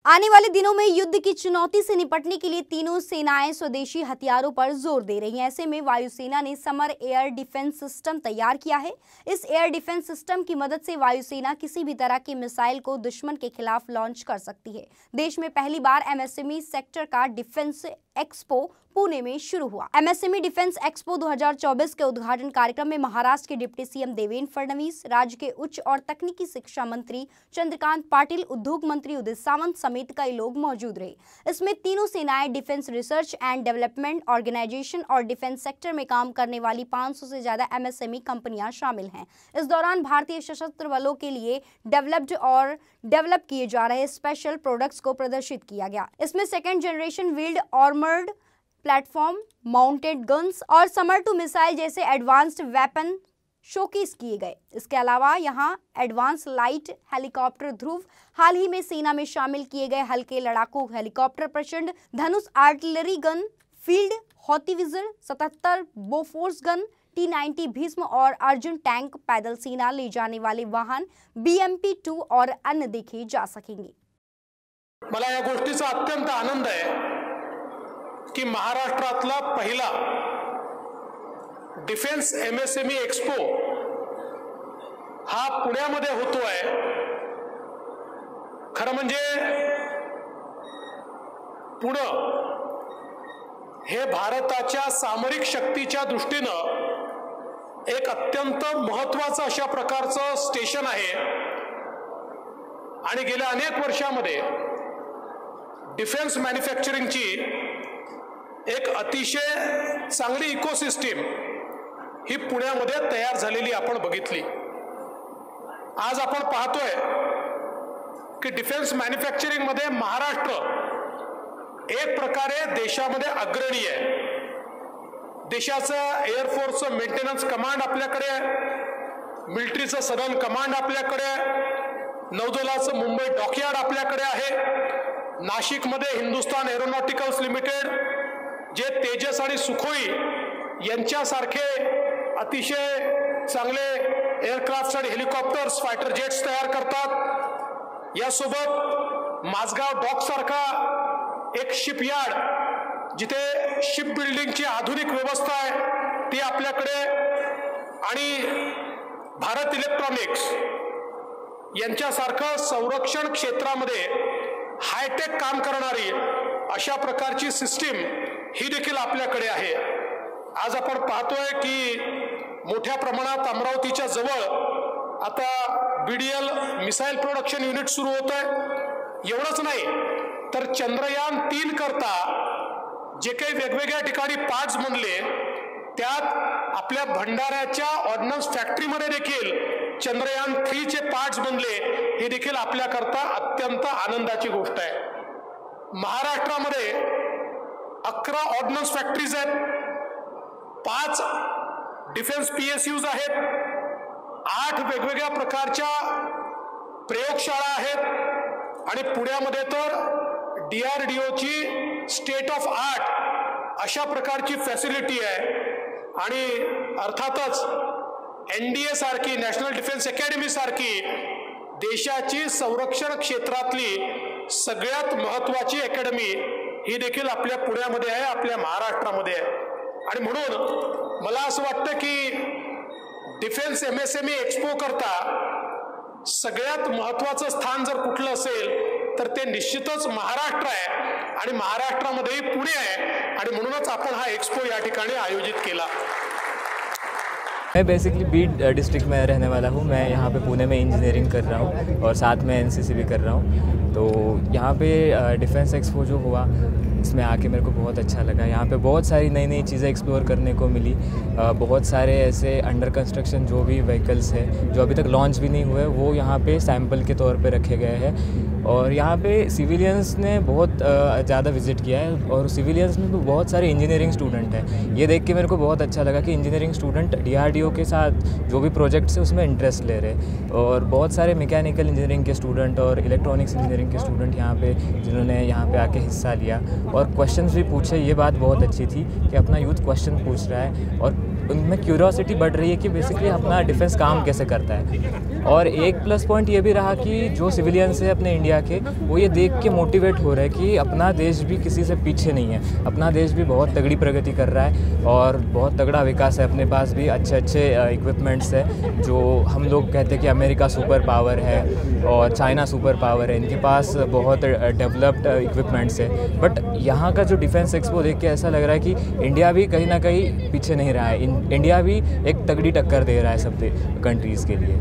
आने वाले दिनों में युद्ध की चुनौती से निपटने के लिए तीनों सेनाएं स्वदेशी हथियारों पर जोर दे रही हैं। ऐसे में वायुसेना ने समर एयर डिफेंस सिस्टम तैयार किया है। इस एयर डिफेंस सिस्टम की मदद से वायुसेना किसी भी तरह की मिसाइल को दुश्मन के खिलाफ लॉन्च कर सकती है। देश में पहली बार एमएसएमई सेक्टर का डिफेंस एक्सपो पुणे में शुरू हुआ। एमएसएमई डिफेंस एक्सपो 2024 के उद्घाटन कार्यक्रम में महाराष्ट्र के डिप्टी सीएम देवेंद्र फडणवीस, राज्य के उच्च और तकनीकी शिक्षा मंत्री चंद्रकांत पाटिल, उद्योग मंत्री उदित सामंत समेत कई लोग मौजूद रहे। इसमें तीनों सेनाएं, defence research and development organisation और डिफेंस सेक्टर में काम करने वाली 500 से ज्यादा एमएसएमई कंपनियां शामिल हैं। इस दौरान भारतीय सशस्त्र बलों के लिए डेवलप किए जा रहे स्पेशल प्रोडक्ट्स को प्रदर्शित किया गया। इसमें second generation wheeled armoured platform, mounted guns और समर टू मिसाइल जैसे एडवांस्ड वेपन शोकेस किए गए। इसके अलावा यहां एडवांस लाइट हेलीकॉप्टर ध्रुव, हाल ही में सेना में शामिल किए गए हल्के लड़ाकू helicopter Prachand Dhanush artillery gun, field howitzer 77 Bofors gun, T-90 Bhishma और अर्जुन टैंक, पैदल सेना ले जाने वाले वाहन BMP-2 और अन्य देखे जा सकेंगे। मला या गोष्टीचा अत्यंत आनंद आहे की महाराष्ट्रातला पहिला डिफेन्स एमएसएमई एक्सपो हा पुण्यामध्ये होतोय। खरं म्हणजे पुणे हे भारताच्या सामरिक शक्तीच्या दृष्टीने एक अत्यंत महत्त्वाचं अशा प्रकारचं स्टेशन आहे आणि गेल्या अनेक वर्षांमध्ये डिफेन्स मॅन्युफॅक्चरिंगची एक अतिशय चांगली इकोसिस्टम ही पुण्यामध्ये तयार झालेली आपण बघितली। आज आपण पाहतोय की डिफेन्स मॅन्युफॅक्चरिंग मध्ये महाराष्ट्र एक प्रकारे देशामध्ये अग्रणी आहे। देशाचं एअरफोर्सचं मेंटेनन्स कमांड आपल्याकडे आहे, मिलिटरीचं सदर्न कमांड आपल्याकडे आहे, नौदलाचं मुंबई डॉकयार्ड आपल्याकडे आहे, नाशिकमध्ये हिंदुस्तान एरोनॉटिकल्स लिमिटेड जे तेजस आणि सुखोई यांच्यासारखे अतिशय चांगले एअरक्राफ्ट्स आणि हेलिकॉप्टर्स, फायटर जेट्स तयार करतात। यासोबत माझगाव डॉक सारखा एक शिपयार्ड जिथे शिप बिल्डिंगची आधुनिक व्यवस्था आहे ती आपल्याकडे, आणि भारत इलेक्ट्रॉनिक्स यांच्यासारखं संरक्षण क्षेत्रामध्ये हायटेक काम करणारी अशा प्रकारची सिस्टीम ही देखील आपल्याकडे आहे। आज आपण पाहतोय की मोठ्या प्रमाणात अमरावतीच्या जवळ आता BDL मिसाईल प्रोडक्शन युनिट सुरू होत आहे। एवढंच नाही तर चंद्रयान 3 करता जे काही वेगवेगळ्या ठिकाणी पार्ट्स बनले त्यात आपल्या भंडाऱ्याच्या ऑर्डिनन्स फॅक्टरीमध्ये देखील चंद्रयान 3 चे पार्ट्स बनले, हे देखील आपल्याकरता अत्यंत आनंदाची गोष्ट आहे। महाराष्ट्रामध्ये 11 ऑर्डिनन्स फॅक्टरीज आहेत, 5 डिफेन्स PSUs आहेत, 8 वेगवेगळ्या प्रकारच्या प्रयोगशाळा आहेत आणि पुण्यामध्ये तर DRDOची स्टेट ऑफ आर्ट अशा प्रकारची फॅसिलिटी आहे। आणि अर्थातच NDA सारखी, नॅशनल डिफेन्स अकॅडमी सारखी देशाची संरक्षण क्षेत्रातली सगळ्यात महत्त्वाची अकॅडमी ही देखील आपल्या पुण्यामध्ये आहे, आपल्या महाराष्ट्रामध्ये आहे। आणि म्हणून मला असं वाटतं की डिफेन्स MSME एक्सपो करता सगळ्यात महत्त्वाचं स्थान जर कुठलं असेल तर ते निश्चितच महाराष्ट्र आहे आणि महाराष्ट्रामध्ये पुणे आहे, आणि म्हणूनच आपण हा एक्सपो या ठिकाणी आयोजित केला। मैं बेसिकली बीड डिस्ट्रिक्ट में रहने वाला हूँ। मैं यहाँ पे पुणे में इंजीनियरिंग कर रहा हूँ और साथ में NCC भी कर रहा हूँ। तो यहाँ पे डिफेंस एक्सपो जो हुआ इसमें आके मेरे को बहुत अच्छा लगा। यहाँ पे बहुत सारी नई नई चीज़ें एक्सप्लोर करने को मिली। बहुत सारे ऐसे अंडर कंस्ट्रक्शन जो भी व्हीकल्स हैं जो अभी तक लॉन्च भी नहीं हुए वो यहाँ पे सैंपल के तौर पे रखे गए हैं। और यहाँ पे सिविलियंस ने बहुत ज़्यादा विज़िट किया है और सिविलियंस में भी बहुत सारे इंजीनियरिंग स्टूडेंट हैं। ये देख के मेरे को बहुत अच्छा लगा कि इंजीनियरिंग स्टूडेंट DRDO के साथ जो भी प्रोजेक्ट्स है उसमें इंटरेस्ट ले रहे, और बहुत सारे मैकेनिकल इंजीनियरिंग के स्टूडेंट और इलेक्ट्रॉनिक्स इंजीनियरिंग के स्टूडेंट यहाँ पे जिन्होंने यहाँ पे आके हिस्सा लिया और क्वेश्चंस भी पूछे। ये बात बहुत अच्छी थी कि अपना यूथ क्वेश्चन पूछ रहा है और उनमें क्यूरियोसिटी बढ़ रही है कि बेसिकली अपना डिफेंस काम कैसे करता है। और एक प्लस पॉइंट ये भी रहा कि जो सिविलियंस है अपने इंडिया के, वो ये देख के मोटिवेट हो रहे हैं कि अपना देश भी किसी से पीछे नहीं है, अपना देश भी बहुत तगड़ी प्रगति कर रहा है और बहुत तगड़ा विकास है। अपने पास भी अच्छे अच्छे इक्विपमेंट्स है। जो हम लोग कहते हैं कि अमेरिका सुपर पावर है और चाइना सुपर पावर है, इनके पास बहुत डेवलप्ड इक्विपमेंट्स है। बट यहाँ का जो डिफेंस एक्सपो देख के ऐसा लग रहा है कि इंडिया भी कहीं ना कहीं पीछे नहीं रहा है। इंडिया भी एक तगड़ी टक्कर दे रहा है सब कंट्रीज़ के लिए।